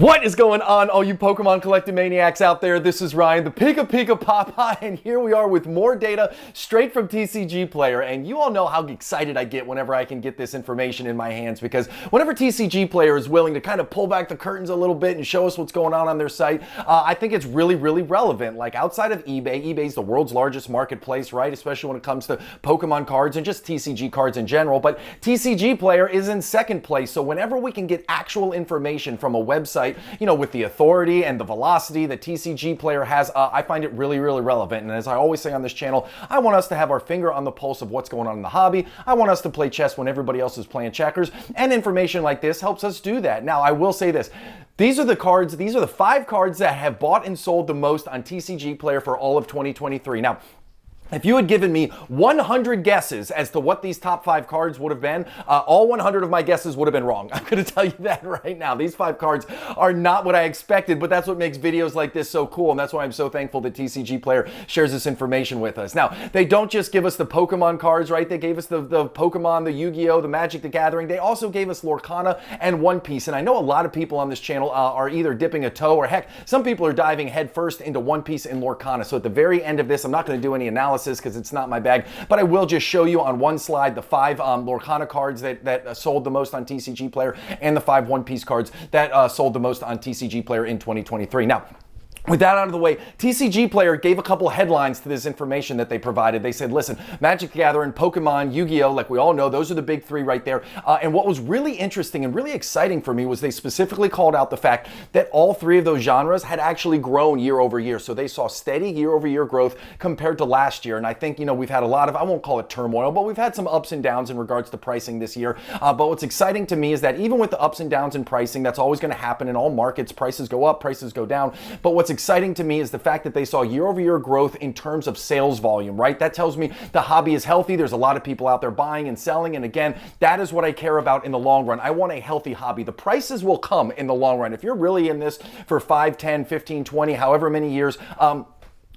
What is going on, all you Pokemon collecting maniacs out there? This is Ryan, the PikaPikaPaPa, and here we are with more data straight from TCGPlayer. And you all know how excited I get whenever I can get this information in my hands, because whenever TCGPlayer is willing to kind of pull back the curtains a little bit and show us what's going on their site, I think it's really relevant. Like, outside of eBay's the world's largest marketplace, right? Especially when it comes to Pokemon cards and just TCG cards in general. But TCGPlayer is in second place. So whenever we can get actual information from a website, you know, with the authority and the velocity that TCGPlayer has, I find it really relevant. And as I always say on this channel, I want us to have our finger on the pulse of what's going on in the hobby. I want us to play chess when everybody else is playing checkers, and information like this helps us do that. Now, I will say this. These are the 5 cards that have bought and sold the most on TCGPlayer for all of 2023. Now, if you had given me 100 guesses as to what these top 5 cards would have been, all 100 of my guesses would have been wrong. I'm going to tell you that right now. These 5 cards are not what I expected, but that's what makes videos like this so cool, and that's why I'm so thankful that TCGPlayer shares this information with us. Now, they don't just give us the Pokemon cards, right? They gave us the Pokemon, the Yu-Gi-Oh!, the Magic the Gathering. They also gave us Lorcana and One Piece, and I know a lot of people on this channel are either dipping a toe, or heck, some people are diving headfirst into One Piece and Lorcana. So at the very end of this, I'm not going to do any analysis because it's not my bag, but I will just show you on one slide the 5 Lorcana cards that sold the most on TCGPlayer, and the 5 One Piece cards that sold the most on TCGPlayer in 2023. Now, with that out of the way, TCGPlayer gave a couple headlines to this information that they provided. They said, listen, Magic the Gathering, Pokemon, Yu-Gi-Oh!, like we all know, those are the big 3 right there. And what was really interesting and really exciting for me was they specifically called out the fact that all 3 of those genres had actually grown year over year. So they saw steady year over year growth compared to last year. And I think, you know, we've had a lot of, I won't call it turmoil, but we've had some ups and downs in regards to pricing this year. But what's exciting to me is that even with the ups and downs in pricing, that's always going to happen in all markets. Prices go up, prices go down. But what's exciting to me is the fact that they saw year-over-year growth in terms of sales volume, right? That tells me the hobby is healthy. There's a lot of people out there buying and selling. And again, that is what I care about in the long run. I want a healthy hobby. The prices will come in the long run. If you're really in this for 5, 10, 15, 20, however many years,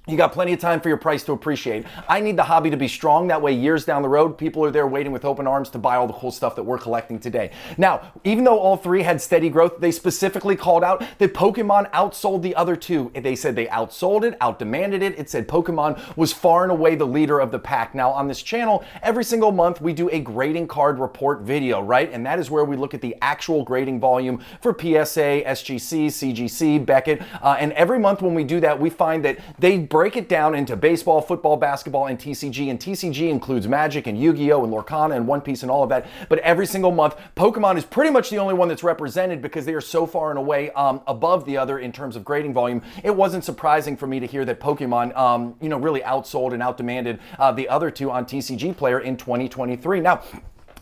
you got plenty of time for your price to appreciate. I need the hobby to be strong. That way, years down the road, people are there waiting with open arms to buy all the cool stuff that we're collecting today. Now, even though all 3 had steady growth, they specifically called out that Pokemon outsold the other 2. They said they outsold it, outdemanded it. It said Pokemon was far and away the leader of the pack. Now, on this channel, every single month, we do a grading card report video, right? And that is where we look at the actual grading volume for PSA, SGC, CGC, Beckett. And every month when we do that, we find that they break it down into baseball, football, basketball, and TCG. And TCG includes Magic and Yu-Gi-Oh! And Lorcana and One Piece and all of that. But every single month, Pokemon is pretty much the only one that's represented because they are so far and away above the other in terms of grading volume. It wasn't surprising for me to hear that Pokemon, you know, really outsold and outdemanded the other 2 on TCGPlayer in 2023. Now,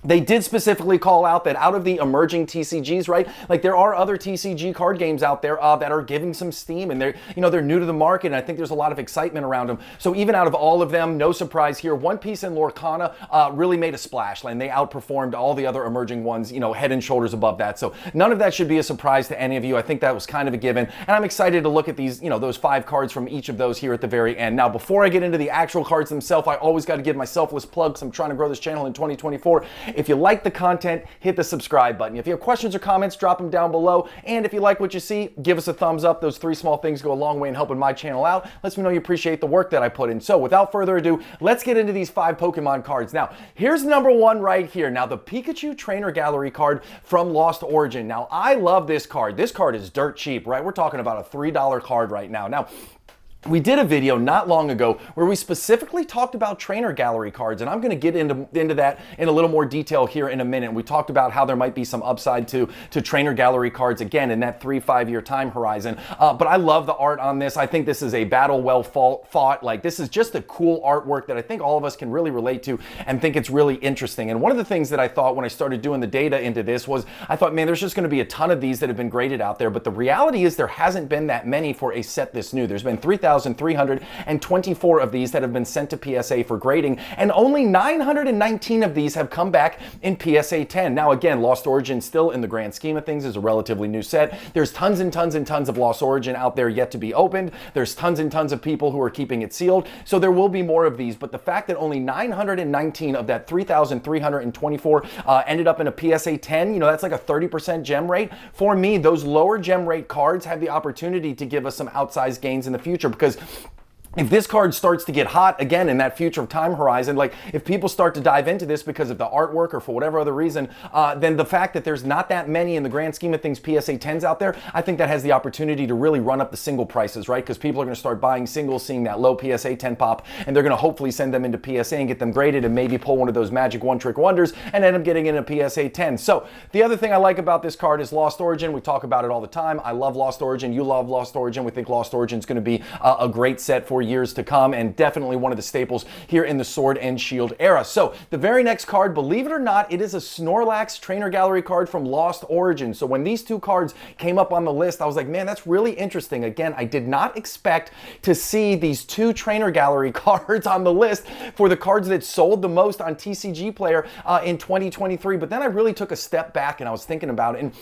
they did specifically call out that out of the emerging TCGs, right? Like, there are other TCG card games out there that are giving some steam, and they're new to the market, and I think there's a lot of excitement around them. So even out of all of them, no surprise here, One Piece and Lorcana really made a splash, and they outperformed all the other emerging ones, you know, head and shoulders above that. So none of that should be a surprise to any of you. I think that was kind of a given, and I'm excited to look at these, you know, those 5 cards from each of those here at the very end. Now, before I get into the actual cards themselves, I always got to give my selfless plug, because I'm trying to grow this channel in 2024. If you like the content, hit the subscribe button. If you have questions or comments, drop them down below. And if you like what you see, give us a thumbs up. Those 3 small things go a long way in helping my channel out. Lets me know you appreciate the work that I put in. So without further ado, let's get into these 5 Pokemon cards. Now, here's number 1 right here. Now, the Pikachu Trainer Gallery card from Lost Origin. Now, I love this card. This card is dirt cheap, right? We're talking about a $3 card right now. Now, we did a video not long ago where we specifically talked about trainer gallery cards, and I'm going to get into that in a little more detail here in a minute. We talked about how there might be some upside to trainer gallery cards again in that 3-5 year time horizon. But I love the art on this. I think this is a battle well fought. Like, this is just a cool artwork that I think all of us can really relate to and think it's really interesting. And one of the things that I thought when I started doing the data into this was, I thought, man, there's just going to be a ton of these that have been graded out there. But the reality is there hasn't been that many for a set this new. There's been 3,000 3,324 of these that have been sent to PSA for grading, and only 919 of these have come back in PSA 10. Now again, Lost Origin still in the grand scheme of things is a relatively new set. There's tons and tons and tons of Lost Origin out there yet to be opened. There's tons and tons of people who are keeping it sealed, so there will be more of these, but the fact that only 919 of that 3,324 ended up in a PSA 10, you know, that's like a 30% gem rate. For me, those lower gem rate cards have the opportunity to give us some outsized gains in the future, because if this card starts to get hot again in that future time horizon, like if people start to dive into this because of the artwork or for whatever other reason, then the fact that there's not that many in the grand scheme of things PSA 10s out there, I think that has the opportunity to really run up the single prices, right? Because people are going to start buying singles, seeing that low PSA 10 pop, and they're going to hopefully send them into PSA and get them graded and maybe pull one of those magic one-trick wonders and end up getting in a PSA 10. So the other thing I like about this card is Lost Origin. We talk about it all the time. I love Lost Origin. You love Lost Origin. We think Lost Origin is going to be a great set for years to come, and definitely one of the staples here in the Sword and Shield era. So the very next card, believe it or not, it is a Snorlax Trainer Gallery card from Lost Origin. So when these two cards came up on the list, I was like, man, that's really interesting. Again, I did not expect to see these two Trainer Gallery cards on the list for the cards that sold the most on TCGPlayer in 2023. But then I really took a step back and I was thinking about it. And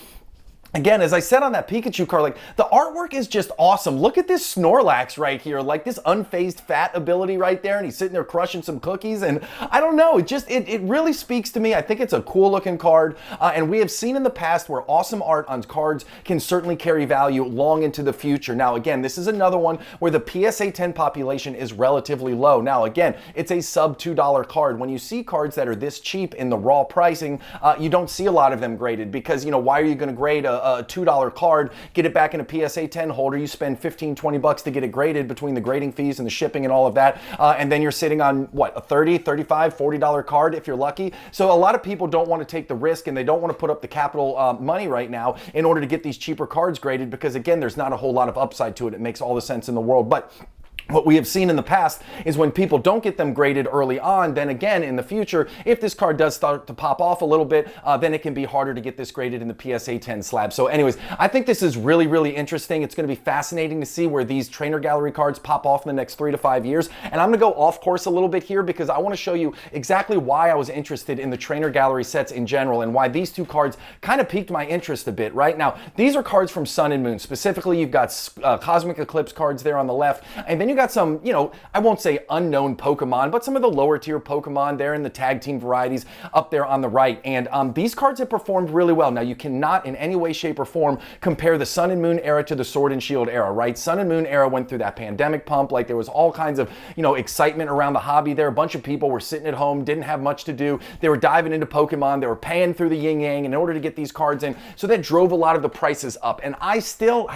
again, as I said on that Pikachu card, like the artwork is just awesome. Look at this Snorlax right here, like this unfazed fat ability right there, and he's sitting there crushing some cookies, and I don't know, it really speaks to me. I think it's a cool looking card, and we have seen in the past where awesome art on cards can certainly carry value long into the future. Now again, this is another one where the PSA 10 population is relatively low. Now again, it's a sub $2 card. When you see cards that are this cheap in the raw pricing, you don't see a lot of them graded, because, you know, why are you going to grade a $2 card, get it back in a PSA 10 holder, you spend 15, 20 bucks to get it graded between the grading fees and the shipping and all of that, and then you're sitting on, what, a $30, $35, $40 card if you're lucky. So a lot of people don't want to take the risk, and they don't want to put up the capital money right now in order to get these cheaper cards graded, because again, there's not a whole lot of upside to it. It makes all the sense in the world. But what we have seen in the past is when people don't get them graded early on, then again, in the future, if this card does start to pop off a little bit, then it can be harder to get this graded in the PSA 10 slab. So anyways, I think this is really, really interesting. It's going to be fascinating to see where these Trainer Gallery cards pop off in the next 3 to 5 years. And I'm going to go off course a little bit here, because I want to show you exactly why I was interested in the Trainer Gallery sets in general, and why these two cards kind of piqued my interest a bit. Right now, these are cards from Sun and Moon. Specifically, you've got Cosmic Eclipse cards there on the left, and then you got some, you know, I won't say unknown Pokemon, but some of the lower tier Pokemon there in the tag team varieties up there on the right. And these cards have performed really well. Now, you cannot in any way, shape, or form compare the Sun and Moon era to the Sword and Shield era, right? Sun and Moon era went through that pandemic pump. Like, there was all kinds of, you know, excitement around the hobby there. A bunch of people were sitting at home, didn't have much to do. They were diving into Pokemon. They were paying through the yin-yang in order to get these cards in. So that drove a lot of the prices up. And I still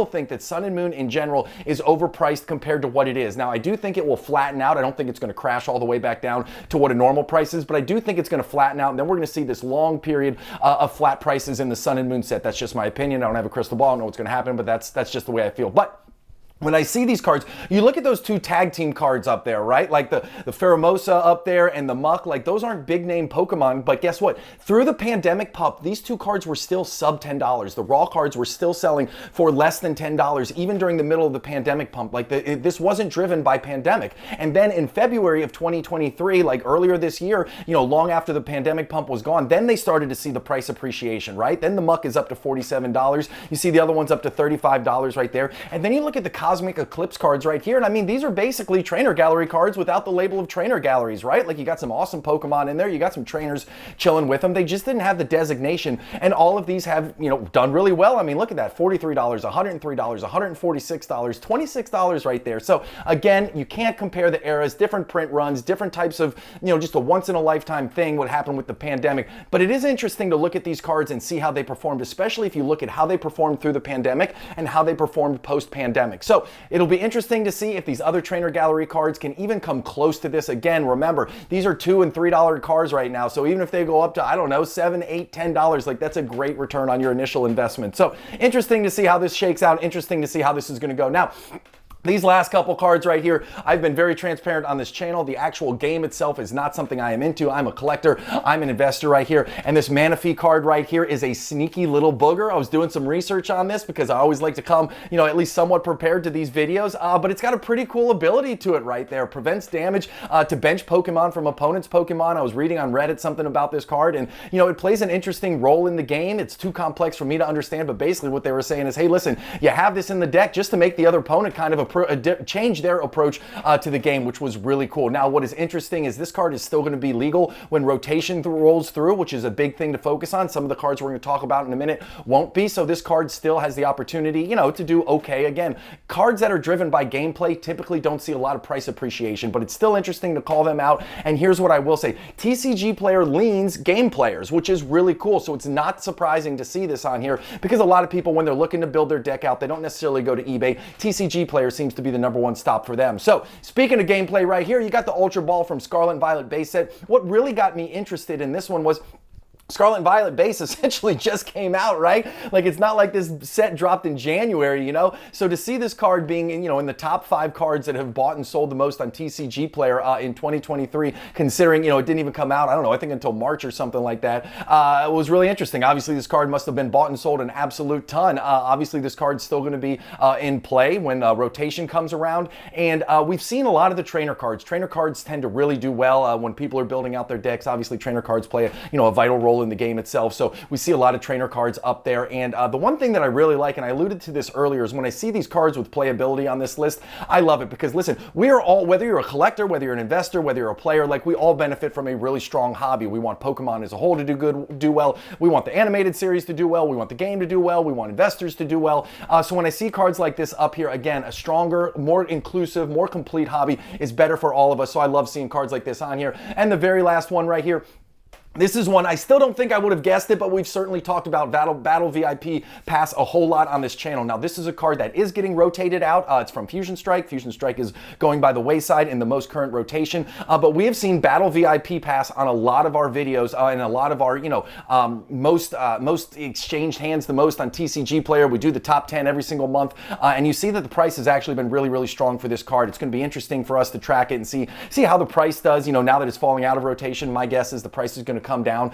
think that Sun and Moon in general is overpriced compared to what it is. Now, I do think it will flatten out. I don't think it's going to crash all the way back down to what a normal price is, but I do think it's going to flatten out, and then we're going to see this long period of flat prices in the Sun and Moon set. That's just my opinion. I don't have a crystal ball. I don't know what's going to happen, but that's just the way I feel. But when I see these cards, you look at those two tag team cards up there, right? Like the Pheromosa up there and the Muck, like those aren't big name Pokemon, but guess what? Through the pandemic pump, these two cards were still sub $10. The raw cards were still selling for less than $10, even during the middle of the pandemic pump. Like this wasn't driven by pandemic. And then in February of 2023, like earlier this year, you know, long after the pandemic pump was gone, then they started to see the price appreciation, right? Then the Muck is up to $47. You see the other one's up to $35 right there. And then you look at the Cosmic Eclipse cards right here, and I mean, these are basically Trainer Gallery cards without the label of Trainer Galleries, right? Like, you got some awesome Pokemon in there, you got some trainers chilling with them. They just didn't have the designation, and all of these have, you know, done really well. I mean, look at that, $43, $103, $146, $26 right there. So again, you can't compare the eras, different print runs, different types of, you know, just a once in a lifetime thing what happened with the pandemic. But it is interesting to look at these cards and see how they performed, especially if you look at how they performed through the pandemic and how they performed post-pandemic. So it'll be interesting to see if these other Trainer Gallery cards can even come close to this. Again, remember, these are $2 and $3 cards right now. So even if they go up to, I don't know, $7, $8, $10, like that's a great return on your initial investment. So interesting to see how this shakes out. Interesting to see how this is going to go. Now, These last couple cards right here, I've been very transparent on this channel. The actual game itself is not something I am into. I'm a collector, I'm an investor right here. And this Manaphy card right here is a sneaky little booger. I was doing some research on this because I always like to come, you know, at least somewhat prepared to these videos. But it's got a pretty cool ability to it right there. Prevents damage to bench Pokemon from opponents' Pokemon. I was reading on Reddit something about this card, and you know, it plays an interesting role in the game. It's too complex for me to understand, but basically what they were saying is, hey, listen, you have this in the deck just to make the other opponent kind of change their approach to the game, which was really cool. Now, what is interesting is this card is still going to be legal when rotation rolls through, which is a big thing to focus on. Some of the cards we're going to talk about in a minute won't be, so this card still has the opportunity, you know, to do okay. Again, cards that are driven by gameplay typically don't see a lot of price appreciation, but it's still interesting to call them out. And here's what I will say. TCGPlayer leans game players, which is really cool, so it's not surprising to see this on here because a lot of people, when they're looking to build their deck out, they don't necessarily go to eBay. TCGPlayer seems to be the #1 stop for them. So speaking of gameplay right here, you got the Ultra Ball from Scarlet and Violet base set. What really got me interested in this one was Scarlet and Violet base essentially just came out, right? Like, it's not like this set dropped in January, you know? So to see this card being in, you know, in the top 5 cards that have bought and sold the most on TCGPlayer in 2023, considering, you know, it didn't even come out, I don't know, I think until March or something like that, was really interesting. Obviously, this card must have been bought and sold an absolute ton. Obviously, this card's still going to be in play when rotation comes around. And we've seen a lot of the trainer cards. Trainer cards tend to really do well when people are building out their decks. Obviously, trainer cards play a vital role in the game itself, so we see a lot of trainer cards up there. And the one thing that I really like, and I alluded to this earlier, is when I see these cards with playability on this list, I love it because, listen, we are all, whether you're a collector, whether you're an investor, whether you're a player, like, we all benefit from a really strong hobby. We want Pokemon as a whole to do well. We want the animated series to do well. We want the game to do well. We want investors to do well. So when I see cards like this up here, again, a stronger, more inclusive, more complete hobby is better for all of us. So I love seeing cards like this on here. And the very last one right here, this is one I still don't think I would have guessed it, but we've certainly talked about Battle VIP Pass a whole lot on this channel. Now, this is a card that is getting rotated out. It's from Fusion Strike. Fusion Strike is going by the wayside in the most current rotation, but we have seen Battle VIP Pass on a lot of our videos and a lot of our, you know, most exchanged hands the most on TCGPlayer. We do the top 10 every single month, and you see that the price has actually been really, really strong for this card. It's going to be interesting for us to track it and see how the price does. You know, now that it's falling out of rotation, my guess is the price is going to come down.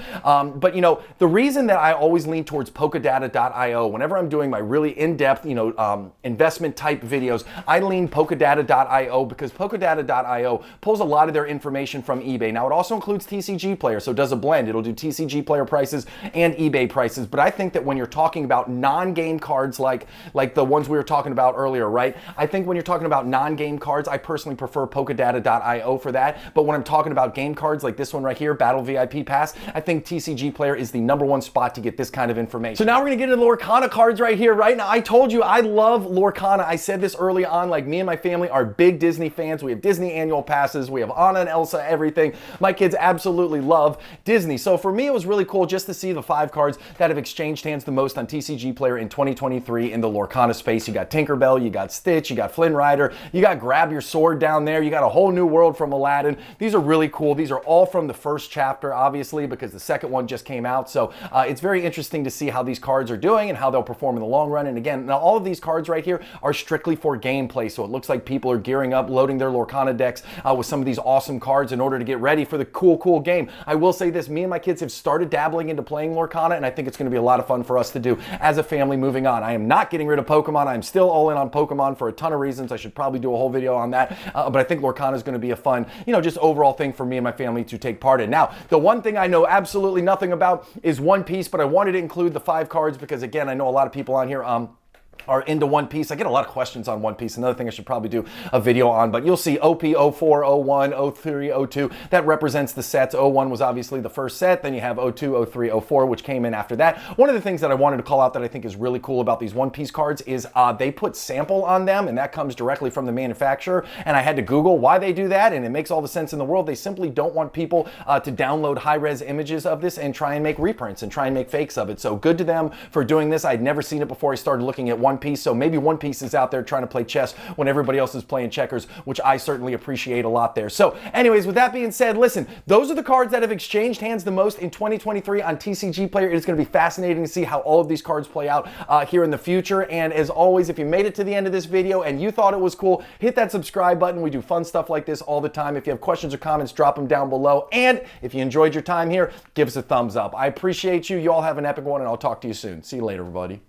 But you know, the reason that I always lean towards Polkadata.io, whenever I'm doing my really in-depth, you know, investment type videos, I lean Polkadata.io because Polkadata.io pulls a lot of their information from eBay. Now, it also includes TCGPlayer, so it does a blend. It'll do TCGPlayer prices and eBay prices. But I think that when you're talking about non-game cards like the ones we were talking about earlier, right? I think when you're talking about non-game cards, I personally prefer Polkadata.io for that. But when I'm talking about game cards like this one right here, Battle VIP Pass, I think TCGPlayer is the #1 spot to get this kind of information. So now we're gonna get into Lorcana cards right here. Right now, I told you I love Lorcana. I said this early on, like, me and my family are big Disney fans. We have Disney annual passes. We have Anna and Elsa, everything. My kids absolutely love Disney. So for me, it was really cool just to see the 5 cards that have exchanged hands the most on TCGPlayer in 2023 in the Lorcana space. You got Tinkerbell, you got Stitch, you got Flynn Rider, you got Grab Your Sword down there, you got a whole new world from Aladdin. These are really cool. These are all from the first chapter, obviously, because the second one just came out. So it's very interesting to see how these cards are doing and how they'll perform in the long run. And again, now all of these cards right here are strictly for gameplay. So it looks like people are gearing up, loading their Lorcana decks with some of these awesome cards in order to get ready for the cool game. I will say this, me and my kids have started dabbling into playing Lorcana, and I think it's going to be a lot of fun for us to do as a family moving on. I am not getting rid of Pokemon. I'm still all in on Pokemon for a ton of reasons. I should probably do a whole video on that. But I think Lorcana is going to be a fun, you know, just overall thing for me and my family to take part in. Now, the one thing I know absolutely nothing about is One Piece, but I wanted to include the 5 cards because, again, I know a lot of people on here are into One Piece. I get a lot of questions on One Piece. Another thing I should probably do a video on, but you'll see OP 04, 01, 03, 02. That represents the sets. 01 was obviously the first set. Then you have 02, 03, 04, which came in after that. One of the things that I wanted to call out that I think is really cool about these One Piece cards is they put sample on them, and that comes directly from the manufacturer. And I had to Google why they do that, and it makes all the sense in the world. They simply don't want people to download high-res images of this and try and make reprints and try and make fakes of it. So good to them for doing this. I'd never seen it before I started looking at One One Piece, so maybe One Piece is out there trying to play chess when everybody else is playing checkers, which I certainly appreciate a lot there. So anyways, with that being said, listen, those are the cards that have exchanged hands the most in 2023 on TCGPlayer. It is going to be fascinating to see how all of these cards play out here in the future. And as always, if you made it to the end of this video and you thought it was cool, hit that subscribe button. We do fun stuff like this all the time. If you have questions or comments, drop them down below. And if you enjoyed your time here, give us a thumbs up. I appreciate you. You all have an epic one, and I'll talk to you soon. See you later, everybody.